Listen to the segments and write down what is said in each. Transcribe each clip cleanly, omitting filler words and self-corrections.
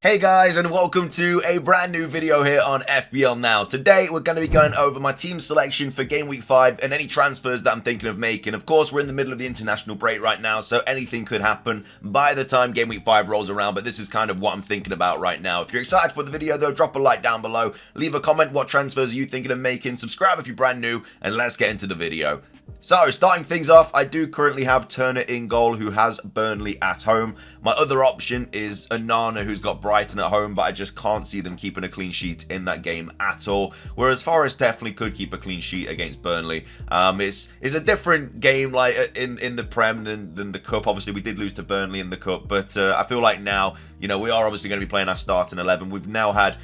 Hey guys, and welcome to a brand new video here on FPL Now. Today we're going to be going over my team selection for Game Week 5 and any transfers that I'm thinking of making. Of course, we're in the middle of the international break right now, so anything could happen by the time Game Week 5 rolls around, but this is kind of what I'm thinking about right now. If you're excited for the video though, drop a like down below, leave a comment what transfers are you thinking of making, subscribe if you're brand new, and let's get into the video. So, starting things off, I do currently have Turner in goal, who has Burnley at home. My other option is Onana, who's got Brighton at home, but I just can't see them keeping a clean sheet in that game at all. Whereas Forest definitely could keep a clean sheet against Burnley. It's a different game, like in the Prem than the Cup. Obviously, we did lose to Burnley in the Cup, but I feel like now, you know, we are obviously going to be playing our starting 11. We've now had,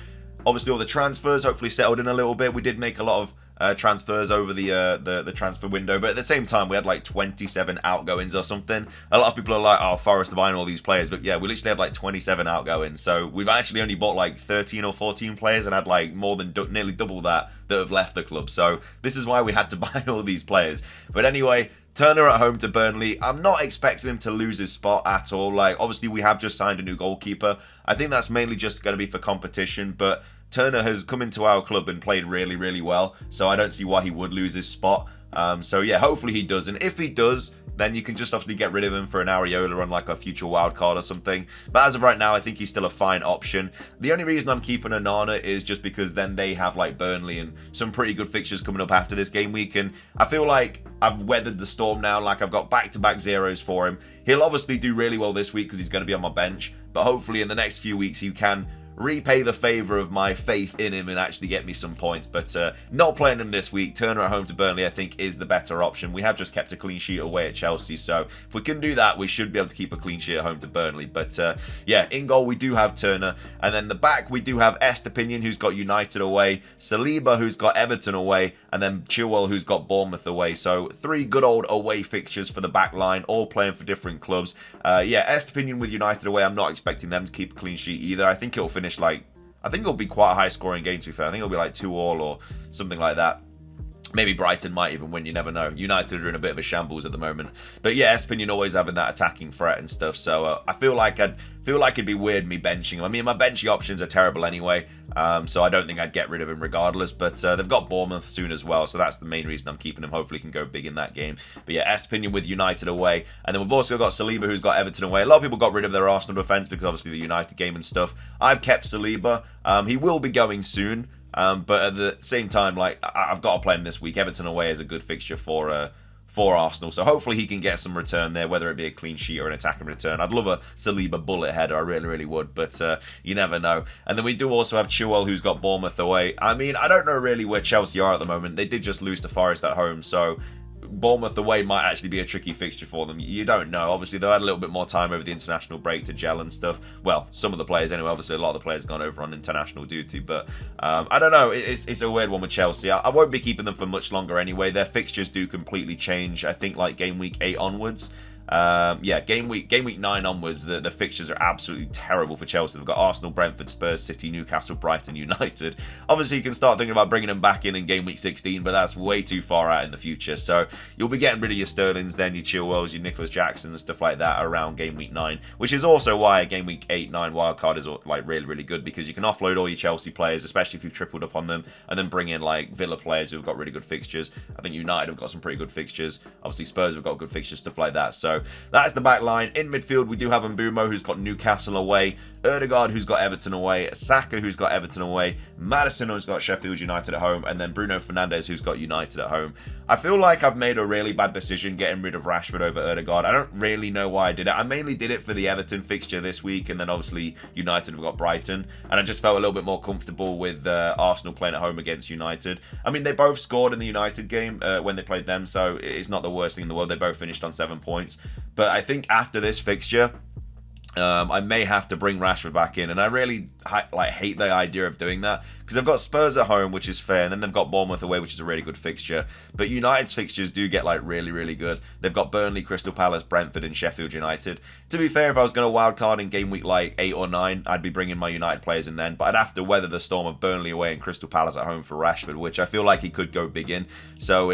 obviously, all the transfers hopefully settled in a little bit. We did make a lot of transfers over the transfer window, but at the same time we had like 27 outgoings or something. A lot of people are like, oh, Forest are buying all these players, but yeah, we literally had like 27 outgoings, so we've actually only bought like 13 or 14 players and had like more than nearly double that have left the club. So this is why we had to buy all these players. But anyway, Turner at home to Burnley. I'm not expecting him to lose his spot at all. Like, obviously we have just signed a new goalkeeper. I think that's mainly just going to be for competition, but Turner has come into our club and played really, really well, so I don't see why he would lose his spot. So yeah, hopefully he does, and if he does, then you can just obviously get rid of him for an Areola on like a future wildcard or something. But as of right now, I think he's still a fine option. The only reason I'm keeping Onana is just because then they have like Burnley and some pretty good fixtures coming up after this game week, and I feel like I've weathered the storm now. Like, I've got back-to-back zeros for him. He'll obviously do really well this week because he's going to be on my bench, but hopefully in the next few weeks he can repay the favour of my faith in him and actually get me some points. But not playing him this week. Turner at home to Burnley I think is the better option. We have just kept a clean sheet away at Chelsea, so if we can do that, we should be able to keep a clean sheet at home to Burnley. But yeah, in goal we do have Turner, and then the back we do have Estepinian, who's got United away, Saliba, who's got Everton away, and then Chilwell, who's got Bournemouth away. So 3 good old away fixtures for the back line, all playing for different clubs. Yeah, Estepinian with United away, I'm not expecting them to keep a clean sheet either. I think it'll finish like, I think it'll be quite a high scoring game, to be fair. I think it'll be like 2-2 or something like that. Maybe Brighton might even win, you never know. United are in a bit of a shambles at the moment. But yeah, Estepinian always having that attacking threat and stuff. So I feel like it'd be weird me benching him. I mean, my benching options are terrible anyway, so I don't think I'd get rid of him regardless. But they've got Bournemouth soon as well, so that's the main reason I'm keeping him. Hopefully he can go big in that game. But yeah, Estepinian with United away. And then we've also got Saliba, who's got Everton away. A lot of people got rid of their Arsenal defence because obviously the United game and stuff. I've kept Saliba. He will be going soon. But at the same time, like, I've got to play him this week. Everton away is a good fixture for Arsenal, so hopefully he can get some return there, whether it be a clean sheet or an attacking return. I'd love a Saliba bullet header, I really, really would, but you never know. And then we do also have Chilwell, who's got Bournemouth away. I mean, I don't know really where Chelsea are at the moment. They did just lose to Forest at home, so Bournemouth away might actually be a tricky fixture for them. You don't know. Obviously, they've had a little bit more time over the international break to gel and stuff. Well, some of the players anyway. Obviously, a lot of the players have gone over on international duty. But I don't know. It's a weird one with Chelsea. I won't be keeping them for much longer anyway. Their fixtures do completely change, I think, like game week 8 onwards. Yeah, game week 9 onwards, the fixtures are absolutely terrible for Chelsea. They've got Arsenal, Brentford, Spurs, City, Newcastle, Brighton, United. Obviously, you can start thinking about bringing them back in game week 16, but that's way too far out in the future. So you'll be getting rid of your Sterlings, then your Chilwells, your Nicholas Jacksons, and stuff like that around game week 9, which is also why a game week 8-9 wildcard is like really, really good, because you can offload all your Chelsea players, especially if you've tripled up on them, and then bring in like Villa players who've got really good fixtures. I think United have got some pretty good fixtures. Obviously, Spurs have got good fixtures, stuff like that. So that's the back line. In midfield, we do have Mbumo, who's got Newcastle away, Odegaard, who's got Everton away, Saka, who's got Everton away, Maddison, who's got Sheffield United at home, and then Bruno Fernandes, who's got United at home. I feel like I've made a really bad decision getting rid of Rashford over Odegaard. I don't really know why I did it. I mainly did it for the Everton fixture this week, and then obviously United have got Brighton, and I just felt a little bit more comfortable with Arsenal playing at home against United. I mean, they both scored in the United game when they played them, so it's not the worst thing in the world. They both finished on 7 points. But I think after this fixture, I may have to bring Rashford back in, and I really hate the idea of doing that, because they've got Spurs at home, which is fair, and then they've got Bournemouth away, which is a really good fixture. But United's fixtures do get like really, really good. They've got Burnley, Crystal Palace, Brentford, and Sheffield United. To be fair, if I was going to wildcard in game week like 8 or 9, I'd be bringing my United players in then, but I'd have to weather the storm of Burnley away and Crystal Palace at home for Rashford, which I feel like he could go big in. So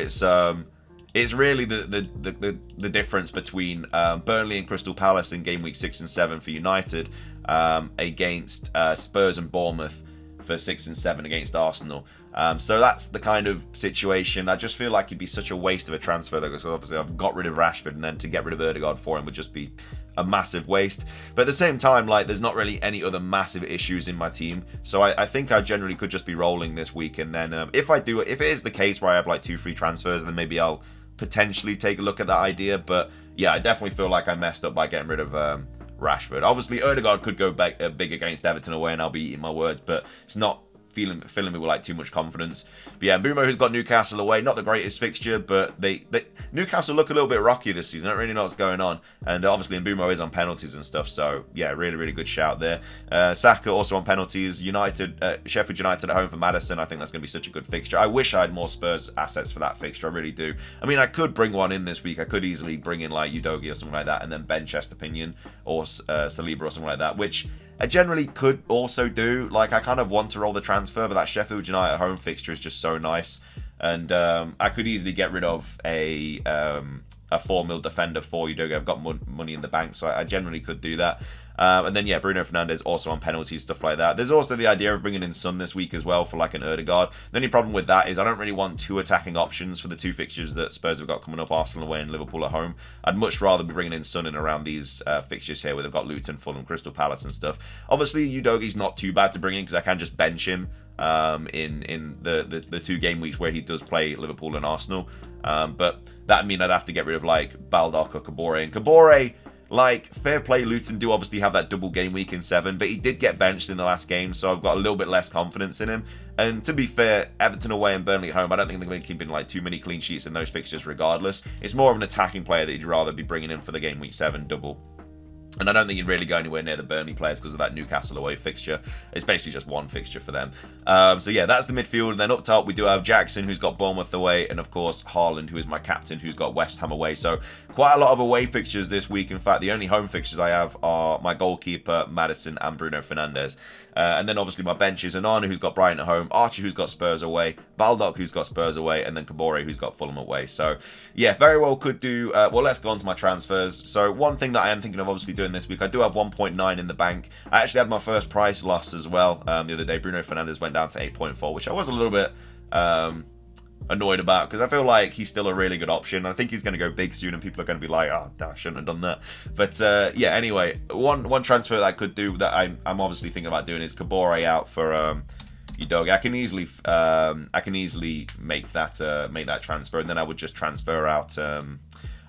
it's really the difference between Burnley and Crystal Palace in game week 6 and 7 for United against Spurs and Bournemouth for 6 and 7 against Arsenal. So that's the kind of situation. I just feel like it'd be such a waste of a transfer, though, because obviously I've got rid of Rashford, and then to get rid of Ødegaard for him would just be a massive waste. But at the same time, like, there's not really any other massive issues in my team, so I think I generally could just be rolling this week. And then if it is the case where I have like 2 free transfers, then maybe I'll potentially take a look at that idea. But yeah, I definitely feel like I messed up by getting rid of Rashford. Obviously, Ødegaard could go big against Everton away, and I'll be eating my words, but it's not filling me with like too much confidence. But yeah, Mbeumo, who's got Newcastle away, not the greatest fixture, but Newcastle look a little bit rocky this season. I don't really know what's going on, and obviously Mbeumo is on penalties and stuff, so yeah, really good shout there. Saka also on penalties. Sheffield United at home for Maddison. I think that's going to be such a good fixture. I wish I had more Spurs assets for that fixture. I really do. I mean, I could bring one in this week. I could easily bring in like Udogie or something like that, and then bench Estepinian or Saliba or something like that, which I generally could also do. Like, I kind of want to roll the transfer, but that Sheffield United home fixture is just so nice. And I could easily get rid of a 4 mil defender for Udogie. I've got money in the bank, so I generally could do that. And then, yeah, Bruno Fernandes also on penalties, stuff like that. There's also the idea of bringing in Son this week as well for like an Ødegaard. The only problem with that is I don't really want 2 attacking options for the 2 fixtures that Spurs have got coming up, Arsenal away and Liverpool at home. I'd much rather be bringing in Son in around these fixtures here where they've got Luton, Fulham, Crystal Palace and stuff. Obviously, Udogie's not too bad to bring in because I can just bench him in the 2 game weeks where he does play Liverpool and Arsenal. But that'd mean I'd have to get rid of like Baldock or Kabore. And Kabore, like, fair play, Luton do obviously have that double game week in 7, but he did get benched in the last game, so I've got a little bit less confidence in him. And to be fair, Everton away and Burnley at home, I don't think they're going to keep in like too many clean sheets in those fixtures regardless. It's more of an attacking player that you'd rather be bringing in for the game week 7 double. And I don't think you'd really go anywhere near the Burnley players because of that Newcastle away fixture. It's basically just one fixture for them. So yeah, that's the midfield. And then up top, we do have Jackson, who's got Bournemouth away. And of course, Haaland, who is my captain, who's got West Ham away. So quite a lot of away fixtures this week. In fact, the only home fixtures I have are my goalkeeper, Maddison, and Bruno Fernandes. And then obviously my bench is Onana, who's got Brighton at home, Archer, who's got Spurs away, Baldock, who's got Spurs away, and then Kabore, who's got Fulham away. So yeah, very well could do. Well, let's go on to my transfers. So one thing that I am thinking of obviously doing this week, I do have 1.9 in the bank. I actually had my first price loss as well the other day. Bruno Fernandes went down to 8.4, which I was a little bit annoyed about because I feel like he's still a really good option. I think he's going to go big soon and people are going to be like, oh, I shouldn't have done that. But yeah, anyway, one transfer that I could do that I'm obviously thinking about doing is Kabore out for Udogie. I can easily make that transfer, and then I would just transfer out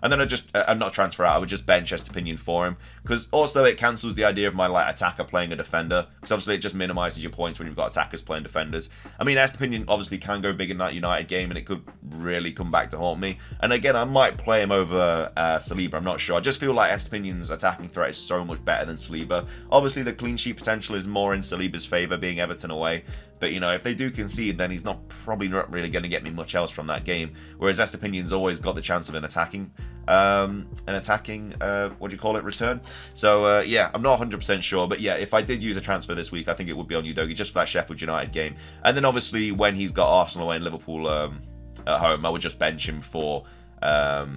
and then I would just bench Estepinian for him, because also it cancels the idea of my like attacker playing a defender, because obviously it just minimises your points when you've got attackers playing defenders. I mean, Estepinian obviously can go big in that United game, and it could really come back to haunt me. And again, I might play him over Saliba, I'm not sure. I just feel like Estepinian's attacking threat is so much better than Saliba. Obviously, the clean sheet potential is more in Saliba's favour, being Everton away. But, you know, if they do concede, then he's probably not really going to get me much else from that game. Whereas Estepinian's always got the chance of an attacking, what do you call it, return. So, yeah, I'm not 100% sure. But, yeah, if I did use a transfer this week, I think it would be on Udogie, just for that Sheffield United game. And then, obviously, when he's got Arsenal away and Liverpool at home, I would just bench him for my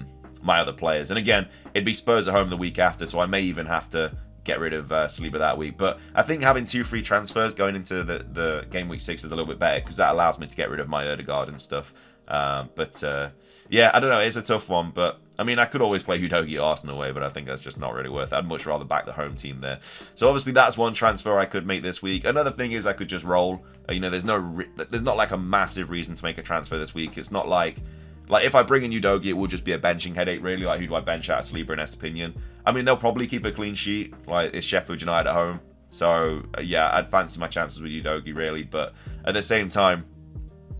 other players. And, again, it'd be Spurs at home the week after, so I may even have to get rid of Saliba that week. But I think having 2 free transfers going into the game week 6 is a little bit better, because that allows me to get rid of my Ødegaard and stuff. Yeah, I don't know, it's a tough one, but I mean, I could always play Udogie Arsenal away, but I think that's just not really worth it. I'd much rather back the home team there. So obviously that's one transfer I could make this week. Another thing is I could just roll. You know, there's not like a massive reason to make a transfer this week. It's not like if I bring in Udogie, it will just be a benching headache, really. Like, who do I bench out of Saliba and Estepinian? I mean, they'll probably keep a clean sheet. Like, it's Sheffield United at home. So, yeah, I'd fancy my chances with Udogie, really. But at the same time,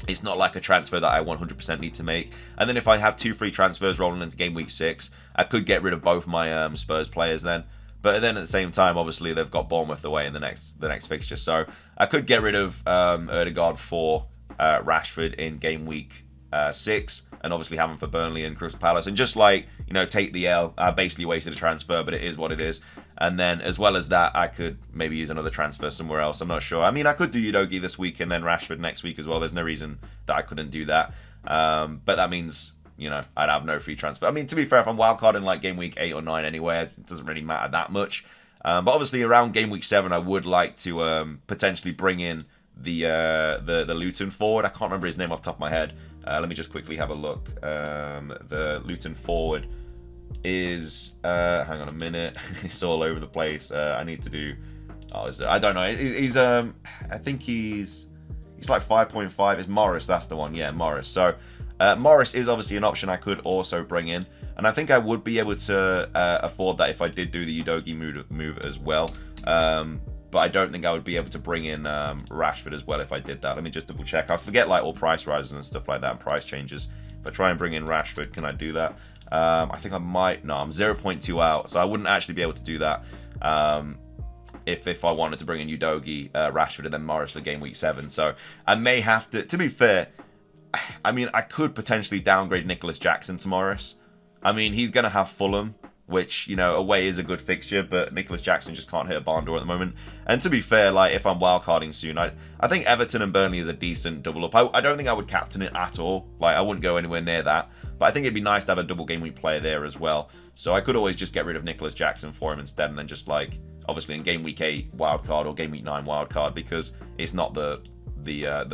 it's not like a transfer that I 100% need to make. And then if I have 2 free transfers rolling into game week 6, I could get rid of both my Spurs players then. But then at the same time, obviously, they've got Bournemouth away in the next fixture. So I could get rid of Ødegaard for Rashford in game week 6, and obviously have him for Burnley and Crystal Palace, and just like, you know, take the L. I basically wasted a transfer, but it is what it is. And then as well as that, I could maybe use another transfer somewhere else. I'm not sure. I mean, I could do Udogie this week and then Rashford next week as well. There's no reason that I couldn't do that. But that means you know, I'd have no free transfer. I mean, to be fair, if I'm wildcarding like game week 8 or 9 anyway, it doesn't really matter that much. But obviously around game week 7, I would like to potentially bring in the Luton forward. I can't remember his name off the top of my head. Let me just quickly have a look. The Luton forward is hang on a minute. It's all over the place. I need to do. Oh, I don't know. He's I think he's like 5.5. It's Morris. That's the one. Yeah, Morris. So Morris is obviously an option I could also bring in. And I think I would be able to afford that if I did do the Udogie move as well. But I don't think I would be able to bring in Rashford as well if I did that. Let me just double check. I forget like all price rises and stuff like that and price changes. If I try and bring in Rashford, can I do that? I think I might. No, I'm 0.2 out. So I wouldn't actually be able to do that if I wanted to bring in Udogie, Rashford, and then Morris for game week 7. So I may have to be fair, I mean, I could potentially downgrade Nicholas Jackson to Morris. I mean, he's going to have Fulham, which, you know, away is a good fixture, but Nicholas Jackson just can't hit a barn door at the moment. And to be fair, like, if I'm wildcarding soon, I think Everton and Burnley is a decent double up. I don't think I would captain it at all. Like, I wouldn't go anywhere near that. But I think it'd be nice to have a double game week player there as well. So I could always just get rid of Nicholas Jackson for him instead, and then just, like, obviously in game week 8 wildcard or game week 9 wildcard, because it's not the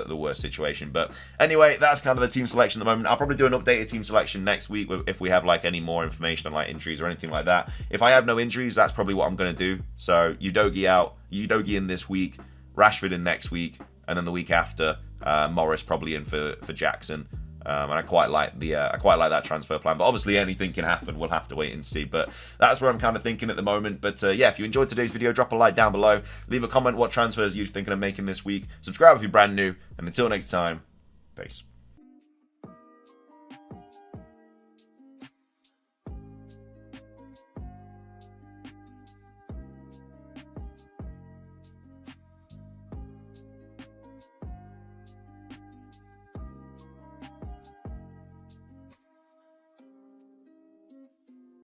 worst situation. But anyway, that's kind of the team selection at the moment. I'll probably do an updated team selection next week if we have like any more information on like injuries or anything like that. If I have no injuries, that's probably what I'm going to do. So Udogie out, Udogie in this week, Rashford in next week, and then the week after Morris probably in for Jackson. And I quite like that transfer plan, but obviously anything can happen. We'll have to wait and see. But that's where I'm kind of thinking at the moment. But yeah, if you enjoyed today's video, drop a like down below. Leave a comment what transfers you're thinking of making this week. Subscribe if you're brand new. And until next time, peace.